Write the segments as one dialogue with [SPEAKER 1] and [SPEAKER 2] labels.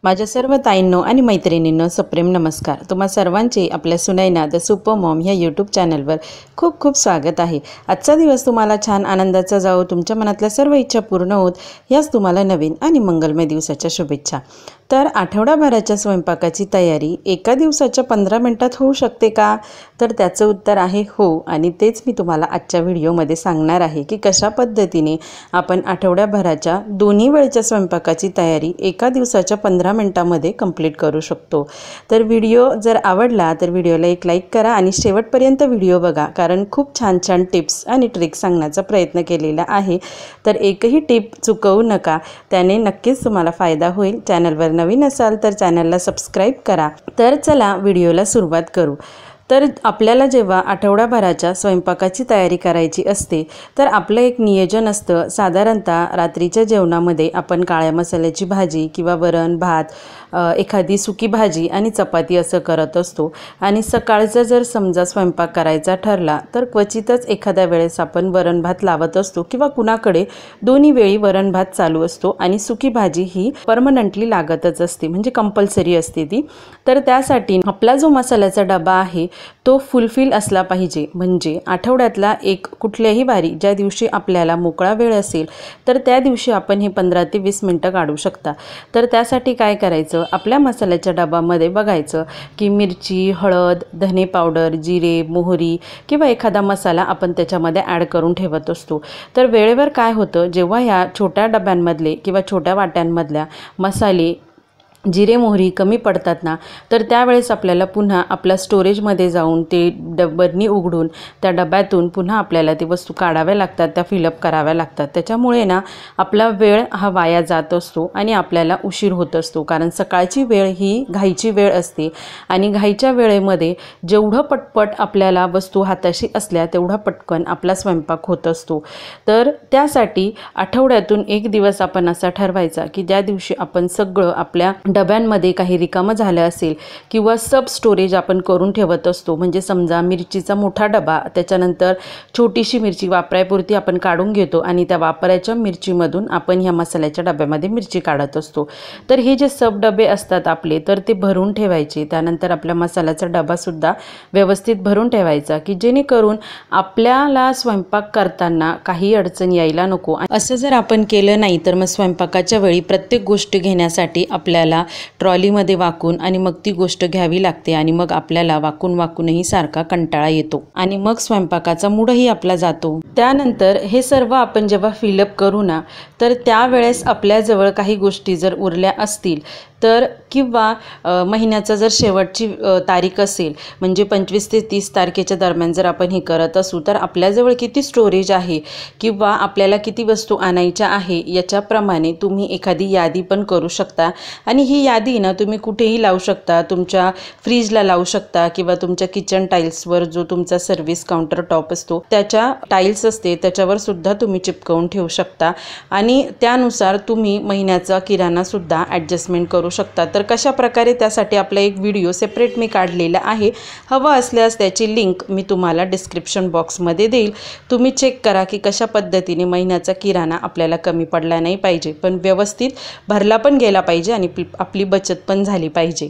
[SPEAKER 1] माझ्या सर्व ताईंनो आणि मैत्रिणींनो सप्रेम नमस्कार। तुम्हा सर्वांचे आपल्या सुनैना द सुपर मॉम ह्या यूट्यूब चॅनलवर खूप खूप स्वागत आहे। आजचा दिवस तुम्हाला छान आनंदाचा जाओ, तुमच्या मनातल्या सर्व इच्छा पूर्ण होत याच तुम्हाला नवीन आणि मंगलमय दिवसाच्या शुभेच्छा। तर आठवडाभराच्या स्वयंपाकाची तयारी एका दिवसाच्या 15 मिनिटात होऊ शकते का? तर त्याचं उत्तर आहे हो। आणि तेच मी तुम्हाला आजच्या व्हिडिओमध्ये सांगणार आहे की कशा पद्धतीने आपण आठवड्याभराच्या दोन्ही वेळच्या स्वयंपाकाची तयारी एका दिवसाच्या 15 मिनिटांमध्ये कंप्लीट करू शकतो। तर व्हिडिओ जर आवडला तर व्हिडिओला एक लाईक करा आणि शेवटपर्यंत व्हिडिओ बघा, कारण खूप छान छान टिप्स आणि ट्रिक्स सांगण्याचा प्रयत्न केलेला आहे। तर एकही टिप चुकवू नका, त्याने नक्कीच तुम्हाला फायदा होईल। चॅनलवर नवीन असाल तर चॅनलला सबस्क्राइब करा। तर चला व्हिडिओला सुरुवात करू। तर आपल्याला जेव्हा आठवडाभराच्या स्वयंपाकाची तयारी करायची असते तर आपलं एक नियोजन असतं। साधारणतः रात्रीच्या जेवणामध्ये आपण काळ्या मसाल्याची भाजी किंवा वरण भात, एखादी सुकी भाजी आणि चपाती असं करत असतो। आणि सकाळचा जर समजा स्वयंपाक करायचा ठरला तर क्वचितच एखाद्या वेळेस आपण वरण भात लावत असतो किंवा कुणाकडे दोन्ही वेळी वरण भात चालू असतो आणि सुकी भाजी ही परमनंटली लागतच असते, म्हणजे कंपल्सरी असते ती। तर त्यासाठी आपला जो मसाल्याचा डबा आहे तो फुलफिल असला पाहिजे। म्हणजे आठवड्यातला एक कुठल्याही वारी ज्या दिवशी आपल्याला मोकळा वेळ असेल तर त्या दिवशी आपण हे 15 ते 20 मिनिटं काढू शकता। तर त्यासाठी काय करायचं, आपल्या मसाल्याच्या डब्यामध्ये बघायचं की मिरची, हळद, धने पावडर, जिरे, मोहरी किंवा एखादा मसाला आपण त्याच्यामध्ये ॲड करून ठेवत असतो। तर वेळेवर काय होतं, जेव्हा ह्या छोट्या डब्यांमधले किंवा छोट्या वाट्यांमधल्या मसाले जिरे मोहरी कमी पडतात ना, तर त्यावेळेस आपल्याला पुन्हा आपल्या स्टोरेजमध्ये जाऊन ते बरणी उघडून त्या डब्यातून पुन्हा आपल्याला ती वस्तू काढाव्या लागतात, त्या फिलअप कराव्या लागतात। त्याच्यामुळे ना आपला वेळ हा वाया जात असतो आणि आपल्याला उशीर होत असतो, कारण सकाळची वेळ ही घाईची वेळ असते आणि घाईच्या वेळेमध्ये जेवढं पटपट आपल्याला वस्तू हाताशी असल्या तेवढा पटकन आपला स्वयंपाक होत असतो। तर त्यासाठी आठवड्यातून एक दिवस आपण असा ठरवायचा की ज्या दिवशी आपण सगळं आपल्या डब्यांमध्ये काही रिकामं झालं असेल किंवा सब स्टोरेज आपण करून ठेवत असतो। म्हणजे समजा मिरचीचा मोठा डबा, त्याच्यानंतर छोटीशी मिरची वापरायपुरती आपण काढून घेतो आणि त्या वापरायच्या मिरचीमधून आपण ह्या मसाल्याच्या डब्यामध्ये मिरची काढत असतो। तर हे जे सब डबे असतात आपले, तर ते भरून ठेवायचे। त्यानंतर आपल्या मसाल्याचा डबासुद्धा व्यवस्थित भरून ठेवायचा की जेणेकरून आपल्याला स्वयंपाक करताना काही अडचण यायला नको। असं जर आपण केलं नाही तर मग स्वयंपाकाच्या वेळी प्रत्येक गोष्ट घेण्यासाठी आपल्याला ट्रॉलीमध्ये वाकून आणि मग ती गोष्ट घ्यावी लागते आणि मग आपल्याला वाकून वाकूनही सारखा कंटाळा येतो आणि मग स्वयंपाकाचा मूडही आपला जातो। त्यानंतर हे सर्व आपण जेव्हा फिलअप करू ना, तर त्यावेळेस आपल्याजवळ काही गोष्टी जर उरल्या असतील तर किंवा महिन्याचा जर शेवटची तारीख असेल, म्हणजे 25 ते 30 तारखेच्या दरम्यान जर आपण हे करत असू तर आपल्याजवळ किती स्टोरेज आहे किंवा आपल्याला किती वस्तू आणायच्या आहे याच्याप्रमाणे तुम्ही एखादी यादी पण करू शकता। आणि ही यादी ना तुम्ही कुठेही लावू शकता, तुमच्या फ्रीजला लावू शकता किंवा तुमच्या किचन टाईल्सवर जो तुमचा सर्व्हिस काउंटर टॉप असतो त्याच्या टाईल्स असते त्याच्यावर सुद्धा तुम्ही चिपकवून ठेवू शकता आणि त्यानुसार तुम्ही महिन्याचा किराणासुद्धा ॲडजस्टमेंट करू शकता। तर कशा प्रकारे, त्यासाठी आपला एक व्हिडिओ सेपरेट मी काढलेला आहे, हवा असल्यास त्याची लिंक मी तुम्हाला डिस्क्रिप्शन बॉक्समध्ये देईल। तुम्ही चेक करा की कशा पद्धतीने महिन्याचा किराणा आपल्याला कमी पडला नाही पाहिजे, पण व्यवस्थित भरला पण गेला पाहिजे आणि आपली बचत पण झाली पाहिजे।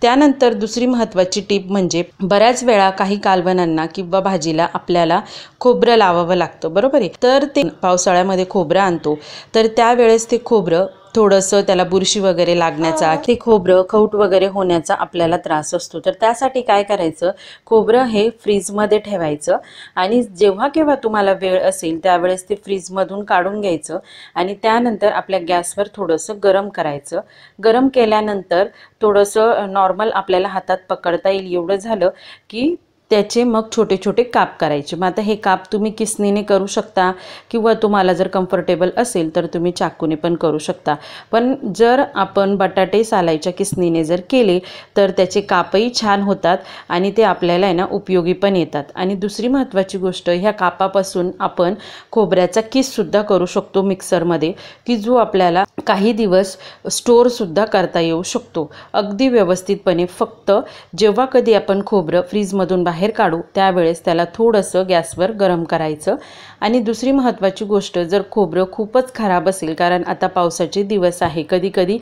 [SPEAKER 1] त्यानंतर दुसरी महत्त्वाची टिप म्हणजे बऱ्याच वेळा काही कालवणांना किंवा भाजीला आपल्याला खोबरं लावावं लागतं, बरोबर आहे। तर ते पावसाळ्यामध्ये खोबरं आणतो तर त्यावेळेस ते खोबरं थोडंसं त्याला बुरशी वगैरे लागण्याचा, ते खोबरं खौट वगैरे होण्याचा आपल्याला त्रास असतो। तर त्यासाठी काय करायचं, खोबरं हे फ्रीजमध्ये ठेवायचं आणि जेव्हा केव्हा तुम्हाला वेळ असेल त्यावेळेस ते फ्रीजमधून काढून घ्यायचं आणि त्यानंतर आपल्या गॅसवर थोडंसं गरम करायचं। गरम केल्यानंतर थोडंसं नॉर्मल आपल्याला हातात पकडता येईल एवढं झालं की त्याचे मग छोटे छोटे काप करायचे। मग आता हे काप तुम्ही किसनीने करू शकता किंवा तुम्हाला जर कम्फर्टेबल असेल तर तुम्ही चाकूने पण करू शकता। पण जर आपण बटाटे सालायच्या किसनीने जर केले तर त्याचे कापही छान होतात आणि ते आपल्याला आहे ना उपयोगी पण येतात। आणि दुसरी महत्त्वाची गोष्ट, ह्या कापापासून आपण खोबऱ्याचा किससुद्धा करू शकतो मिक्सरमध्ये, की जो आपल्याला काही दिवस स्टोअरसुद्धा करता येऊ शकतो अगदी व्यवस्थितपणे। फक्त जेव्हा कधी आपण खोबरं फ्रीजमधून बाहेर बाहेर काढू त्यावेळेस त्याला थोडंसं गॅसवर गरम करायचं। आणि दुसरी महत्त्वाची गोष्ट, जर खोबरं खूपच खराब असेल, कारण आता पावसाचे दिवस आहे, कधी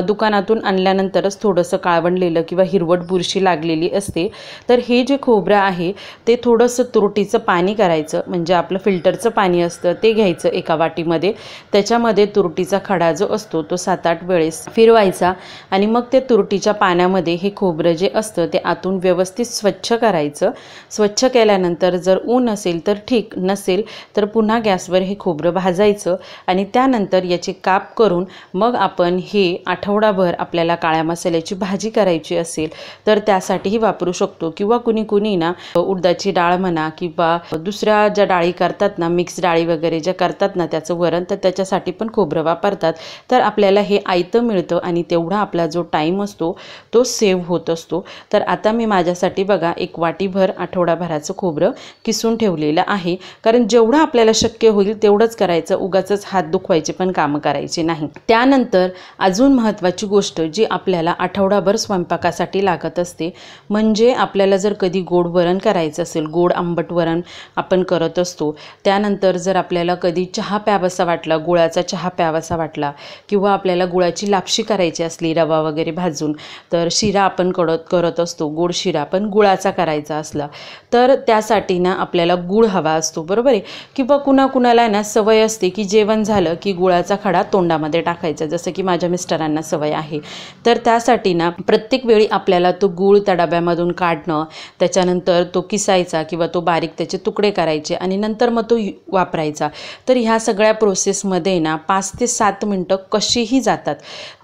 [SPEAKER 1] दुकानातून आणल्यानंतरच थोडंसं काळवंडलेलं किंवा हिरवट बुरशी लागलेली असते, तर हे जे खोबरं आहे ते थोडंसं तुरटीचं पाणी करायचं, म्हणजे आपलं फिल्टरचं पाणी असतं ते घ्यायचं एका वाटीमध्ये, त्याच्यामध्ये तुरटीचा खडा जो असतो तो 7-8 वेळेस फिरवायचा आणि मग ते तुरटीच्या पाण्यामध्ये हे खोबरं जे असतं ते आतून व्यवस्थित स्वच्छ करायचं। स्वच्छ केल्यानंतर जर ऊन असेल तर ठीक, नसेल तर पुन्हा गॅसवर हे खोबरं भाजायचं आणि त्यानंतर याचे काप करून मग आपण हे आठवडाभर आपल्याला काळ्या मसाल्याची भाजी करायची असेल तर त्यासाठीही वापरू शकतो। किंवा कुणी ना उडदाची डाळ म्हणा किंवा दुसऱ्या ज्या डाळी करतात ना, मिक्स डाळी वगैरे ज्या करतात ना त्याचं वरण, तर त्याच्यासाठी पण खोबरं वापरतात। तर आपल्याला हे आयतं मिळतं आणि तेवढा आपला जो टाईम असतो तो सेव्ह होत असतो। तर आता मी माझ्यासाठी बघा 1 वाटीभर आठवडाभराचं खोबरं किसून ठेवलेलं आहे, कारण जेवढं आपल्याला शक्य होईल तेवढंच करायचं, उगाचच हात दुखवायचे पण कामं करायचे नाही। त्यानंतर अजून महत्त्वाची गोष्ट जी आपल्याला आठवडाभर स्वयंपाकासाठी लागत असते, म्हणजे आपल्याला जर कधी गोड वरण करायचं असेल, गोड आंबट वरण आपण करत असतो, त्यानंतर जर आपल्याला कधी चहा प्यावासा वाटला, गुळाचा चहा प्यावासा वाटला किंवा आपल्याला गुळाची लापशी करायची असली रवा वगैरे भाजून, तर शिरा आपण करत असतो, गोड शिरा पण गुळाचा करायचा असला तर त्यासाठी ना आपल्याला गुळ हवा असतो, बरोबर आहे। किंवा कुणाला ना सवय असते की जेवण झालं की गुळाचा खडा तोंडामध्ये टाकायचा, जसं की माझ्या मिस्टरांना सवय आहे। तर त्यासाठी ना प्रत्येक वेळी आपल्याला तो गुळ त्या डब्यामधून काढणं, त्याच्यानंतर तो किसायचा किंवा तो बारीक त्याचे तुकडे करायचे आणि नंतर मग तो वापरायचा, तर ह्या सगळ्या प्रोसेसमध्ये ना 5 ते 7 मिनटं कशीही जातात।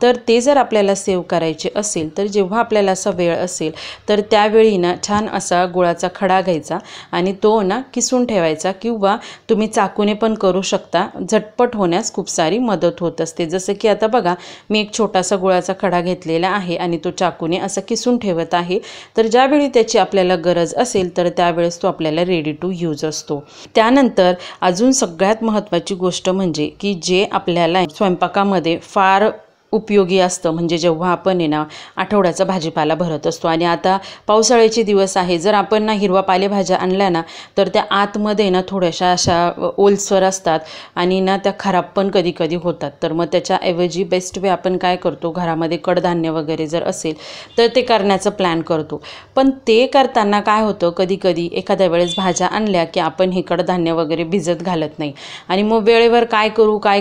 [SPEAKER 1] तर ते जर आपल्याला सेव्ह करायचे असेल तर जेव्हा आपल्याला असा वेळ असेल तर त्यावेळी ना छान असा गुळाचा खडा घ्यायचा आणि तो ना किसून ठेवायचा, किंवा तुम्ही चाकूने पण करू शकता, झटपट होण्यास खूप सारी मदत होत असते। जसं की आता बघा मी एक छोटासा गुळाचा खडा घेतलेला आहे आणि तो चाकूने असं किसून ठेवत आहे, तर ज्यावेळी त्याची आपल्याला गरज असेल तर त्यावेळेस तो आपल्याला रेडी टू यूज असतो। त्यानंतर अजून सगळ्यात महत्त्वाची गोष्ट म्हणजे की जे आपल्याला स्वयंपाकामध्ये फार उपयोगी असतं, म्हणजे जेव्हा आपण आहे ना आठवड्याचा भाजीपाला भरत असतो आणि आता पावसाळ्याचे दिवस आहे, जर आपण ना हिरवा पालेभाज्या आणल्या ना तर त्या आतमध्ये ना थोड्याशा अशा ओलसर असतात आणि ना त्या खराब पण कधी होतात। तर मग त्याच्याऐवजी बेस्ट वे आपण काय करतो, घरामध्ये कडधान्य वगैरे जर असेल तर ते करण्याचं प्लॅन करतो, पण ते करताना काय होतं, कधी एखाद्या वेळेस भाज्या आणल्या की आपण हे कडधान्य वगैरे भिजत घालत नाही आणि मग वेळेवर काय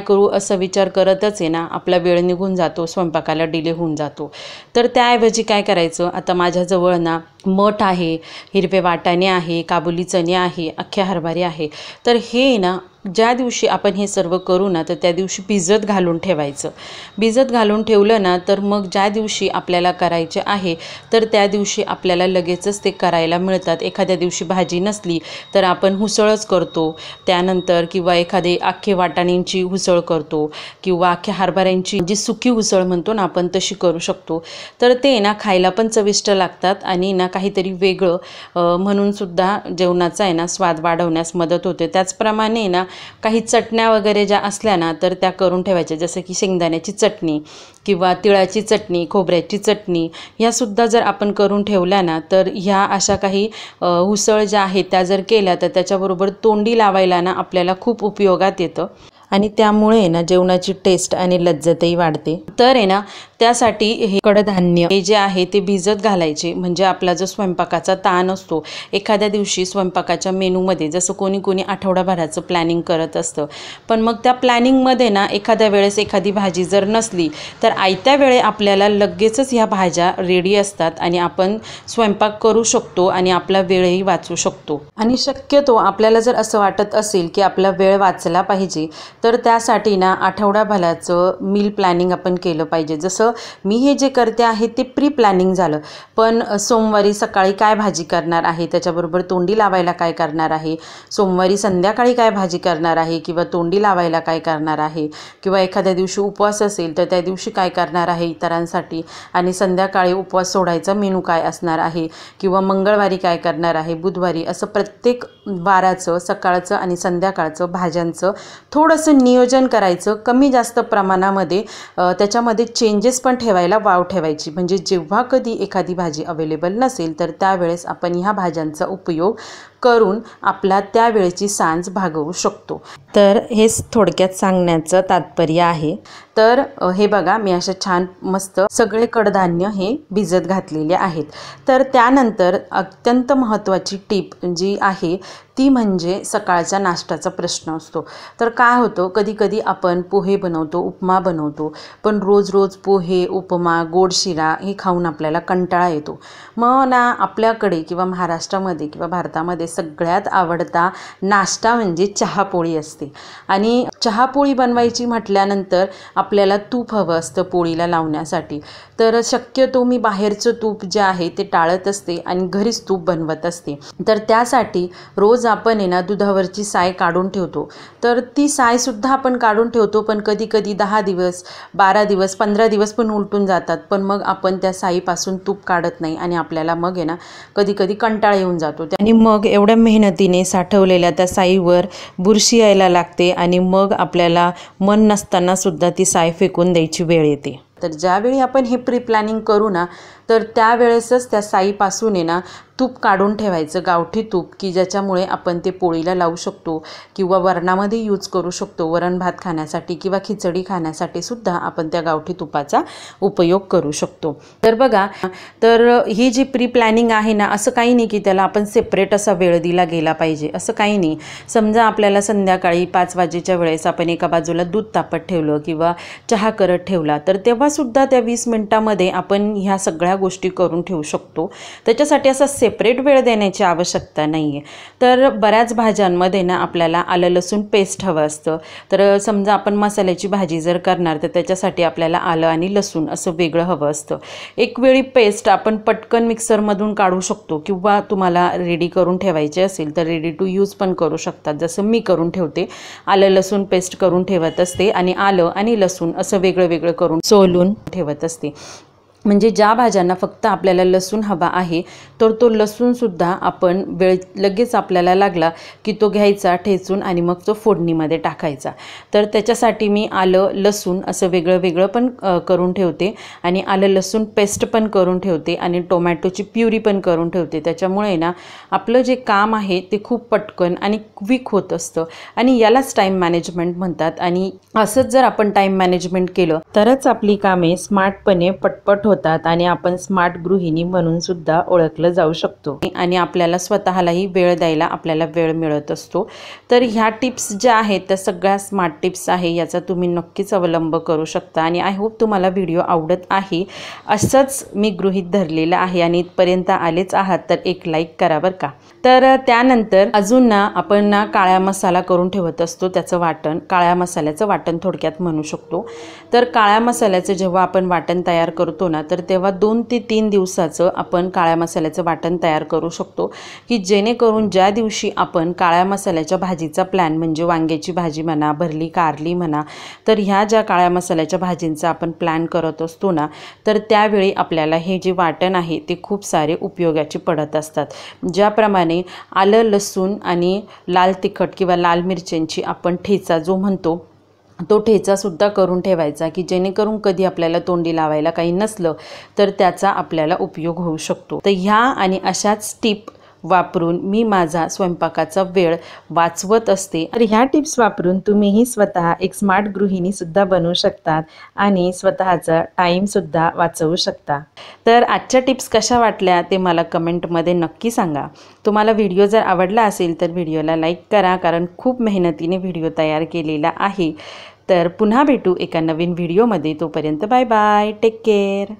[SPEAKER 1] करू असा विचार करतच आहे ना आपला वेळ निघून जातो, स्वयंपाकाला डिले होऊन जातो। तर त्याऐवजी काय करायचं, आता माझ्याजवळ ना मठ आहे, हिरवे वाटाणे आहे, काबुली चणे आहे, अख्ख्या हरभरे आहे, तर हे ना ज्या दिवशी आपण हे सर्व करू ना तर त्या दिवशी भिजत घालून ठेवायचं। भिजत घालून ठेवलं ना तर मग ज्या दिवशी आपल्याला करायचे आहे तर त्या दिवशी आपल्याला लगेचच ते करायला मिळतात। एखाद्या दिवशी भाजी नसली तर आपण हुसळच करतो, त्यानंतर किंवा एखादी अख्खे वाटाण्यांची हुसळ करतो किंवा अख्ख्या हरभऱ्यांची जी सुकी हुसळ म्हणतो ना आपण तशी करू शकतो। तर ते ना खायला पण चविष्ट लागतात आणि ना काहीतरी वेगळं म्हणून सुद्धा जेवणाचा आहे ना स्वाद वाढवण्यास मदत होते। त्याचप्रमाणे ना काही चटण्या वगैरे ज्या असल्या ना तर त्या करून ठेवायच्या, जसं की शेंगदाण्याची चटणी किंवा तिळाची चटणी, खोबऱ्याची चटणी, ह्यासुद्धा जर आपण करून ठेवल्या ना तर ह्या अशा काही उसळ ज्या आहेत त्या जर केल्या तर त्याच्याबरोबर तोंडी लावायला ना आपल्याला खूप उपयोगात येतं आणि त्यामुळे ना जेवणाची टेस्ट आणि लज्जतही वाढते। तर आहे ना त्यासाठी हे कडधान्य हे जे आहे ते भिजत घालायचे, म्हणजे आपला जो स्वयंपाकाचा ताण असतो, एखाद्या दिवशी स्वयंपाकाच्या मेनूमध्ये जसं कोणी आठवडाभराचं प्लॅनिंग करत असतं, पण मग त्या प्लॅनिंगमध्ये ना एखाद्या वेळेस एखादी भाजी जर नसली तर आयत्या वेळे आपल्याला लगेचच ह्या भाज्या रेडी असतात आणि आपण स्वयंपाक करू शकतो आणि आपला वेळही वाचू शकतो। आणि शक्यतो आपल्याला जर असं वाटत असेल की आपला वेळ वाचला पाहिजे तर त्यासाठी ना आठवडाभराचं मील प्लॅनिंग आपण केलं पाहिजे। जसं मी हे जे करते आहे ते प्री प्लॅनिंग झालं, पण सोमवारी सकाळी काय भाजी करणार आहे, त्याच्याबरोबर तोंडी लावायला काय करणार आहे, सोमवारी संध्याकाळी काय भाजी करणार आहे किंवा तोंडी लावायला काय करणार आहे, किंवा एखाद्या दिवशी उपवास असेल तर त्या दिवशी काय करणार आहे इतरांसाठी आणि संध्याकाळी उपवास सोडायचा मेनू काय असणार आहे, किंवा मंगळवारी काय करणार आहे, बुधवारी, असं प्रत्येक वाराचं सकाळचं आणि संध्याकाळचं भाज्यांचं थोडंसं नियोजन करायचं, कमी जास्त प्रमाणामध्ये त्याच्यामध्ये चेंजेस फ्रीजमध्येच पण ठेवायला वाव ठेवायची, म्हणजे जेव्हा कधी एखादी भाजी अवेलेबल नसेल तर त्यावेळेस आपण ह्या भाज्यांचा उपयोग करून आपला त्यावेळेची सांज भागवू शकतो। तर हेच थोडक्यात सांगण्याचं तात्पर्य आहे। तर हे बघा, मी अशा छान मस्त सगळे कडधान्य हे भिजत घातलेले आहेत। तर त्यानंतर अत्यंत महत्त्वाची टीप जी आहे ती म्हणजे सकाळच्या नाश्त्याचा प्रश्न असतो। तर काय होतं, कधी कधी आपण पोहे बनवतो, उपमा बनवतो, पण रोज रोज पोहे, उपमा, गोड शिरा हे खाऊन आपल्याला कंटाळा येतो। मग ना आपल्याकडे किंवा महाराष्ट्रामध्ये किंवा भारतामध्ये सगळ्यात आवडता नाश्ता म्हणजे चहापोळी असते। आणि चहापोळी बनवायची म्हटल्यानंतर आपल्याला तूप हवं असतं पोळीला लावण्यासाठी। तर शक्यतो मी बाहेरचं तूप जे आहे ते टाळत असते आणि घरीच तूप बनवत असते। तर त्यासाठी रोज आपण आहे ना दुधावरची साय काढून ठेवतो। तर ती सायसुद्धा आपण काढून ठेवतो, पण कधी कधी 10 दिवस, 12 दिवस, 15 दिवस पण उलटून जातात, पण मग आपण त्या साईपासून तूप काढत नाही आणि आपल्याला मग आहे ना कधी कधी कंटाळा येऊन जातो। आणि मग एवढ्या मेहनतीने साठवलेल्या त्या साईवर बुरशी यायला लागते आणि मग आपल्याला मन नसताना सुद्धा ती साय फेकून द्यायची वेळ येते। तर ज्यावेळी आपण हे प्री प्लॅनिंग करू ना, तर त्यावेळेसच त्या साईपासून आहे ना तूप काढून ठेवायचं, गावठी तूप, की ज्याच्यामुळे आपण ते पोळीला लावू शकतो किंवा वरणामध्ये यूज करू शकतो। वरण भात खाण्यासाठी किंवा खिचडी खाण्यासाठी सुद्धा आपण त्या गावठी तुपाचा उपयोग करू शकतो। तर बघा, तर ही जी प्री प्लॅनिंग आहे ना, असं काही नाही की त्याला आपण सेपरेट असा वेळ दिला गेला पाहिजे, असं काही नाही। समजा आपल्याला संध्याकाळी 5 वाजेच्या वेळेस आपण एका बाजूला दूध तापत ठेवलं किंवा चहा करत ठेवला, तर तेव्हासुद्धा त्या 20 मिनिटामध्ये आपण ह्या सगळ्या गोष्टी करून ठेवू शकतो। त्याच्यासाठी असा सेपरेट वेळ देण्याची आवश्यकता नाही आहे। तर बऱ्याच भाज्यांमध्ये ना आपल्याला आलं लसूण पेस्ट हवं असतं। तर समजा आपण मसाल्याची भाजी जर करणार तर त्याच्यासाठी आपल्याला आलं आणि लसूण असं वेगळं हवं असतं। एक वेळी पेस्ट आपण पटकन मिक्सरमधून काढू शकतो किंवा तुम्हाला रेडी करून ठेवायचे असेल तर रेडी टू यूज पण करू शकतात, जसं मी करून ठेवते। आलं लसूण पेस्ट करून ठेवत असते आणि आलं आणि लसूण असं वेगळं वेगळं करून सोलून ठेवत असते। म्हणजे ज्या भाज्यांना फक्त आपल्याला लसूण हवा आहे तर तो लसूणसुद्धा आपण वेळ लगेच आपल्याला लागला की तो घ्यायचा ठेचून आणि मग तो फोडणीमध्ये टाकायचा। तर त्याच्यासाठी मी आलं लसूण असं वेगळं वेगळं पण करून ठेवते आणि आलं लसूण पेस्ट पण करून ठेवते आणि टोमॅटोची प्युरी पण करून ठेवते। त्याच्यामुळे ना आपलं जे काम आहे ते खूप पटकन आणि क्विक होत असतं आणि यालाच टाईम मॅनेजमेंट म्हणतात। आणि असंच जर आपण टाईम मॅनेजमेंट केलं तरच आपली कामे स्मार्टपणे पटपट होतात आणि आपण स्मार्ट गृहिणी म्हणून सुद्धा ओळखलं जाऊ शकतो आणि आपल्याला स्वतःलाही वेळ द्यायला आपल्याला वेळ मिळत असतो। तर ह्या टिप्स ज्या आहेत त्या सगळ्या स्मार्ट टिप्स आहे, याचा तुम्ही नक्कीच अवलंब करू शकता आणि आय होप तुम्हाला व्हिडिओ आवडत आहे असंच मी गृहीत धरलेलं आहे आणि इथपर्यंत आलेच आहात तर एक लाईक करा बरं का। तर त्यानंतर अजून ना आपण ना काळा मसाला करून ठेवत असतो, त्याचं वाटण, काळ्या मसाल्याचं वाटण थोडक्यात म्हणू शकतो। तर काळ्या मसाल्याचं जेव्हा आपण वाटण तयार करतो ना तर तेव्हा 2 ते 3 दिवसाचं आपण काळ्या मसाल्याचं वाटण तयार करू शकतो, की जेणेकरून ज्या दिवशी आपण काळ्या मसाल्याच्या भाजीचा प्लॅन म्हणजे वांग्याची भाजी म्हणा, भरली कारली म्हणा, तर ह्या ज्या काळ्या मसाल्याच्या भाजींचा आपण प्लॅन करत असतो ना तर त्यावेळी आपल्याला हे जे वाटण आहे ते खूप सारे उपयोगाचे पडत असतात। ज्याप्रमाणे आलं लसूण आणि लाल तिखट किंवा लाल मिरच्यांची आपण ठेचा जो म्हणतो तो ठेचासुद्धा करून ठेवायचा, की जेणेकरून कधी आपल्याला तोंडी लावायला काही नसलं तर त्याचा आपल्याला उपयोग होऊ शकतो। तर ह्या आणि अशाच टिप वापरून मी माझा स्वयंपाकाचा वेळ वाचवत असते। तर ह्या टिप्स वापरून तुम्हीही स्वतः एक स्मार्ट गृहिणीसुद्धा बनवू शकतात आणि स्वतःचा टाईमसुद्धा वाचवू शकता। तर आजच्या टिप्स कशा वाटल्या ते मला कमेंटमध्ये नक्की सांगा। तुम्हाला व्हिडिओ जर आवडला असेल तर व्हिडिओला लाईक करा, कारण खूप मेहनतीने व्हिडिओ तयार केलेला आहे। तर पुन्हा भेटू एका नवीन व्हिडिओमध्ये, तोपर्यंत बाय बाय, टेक केअर।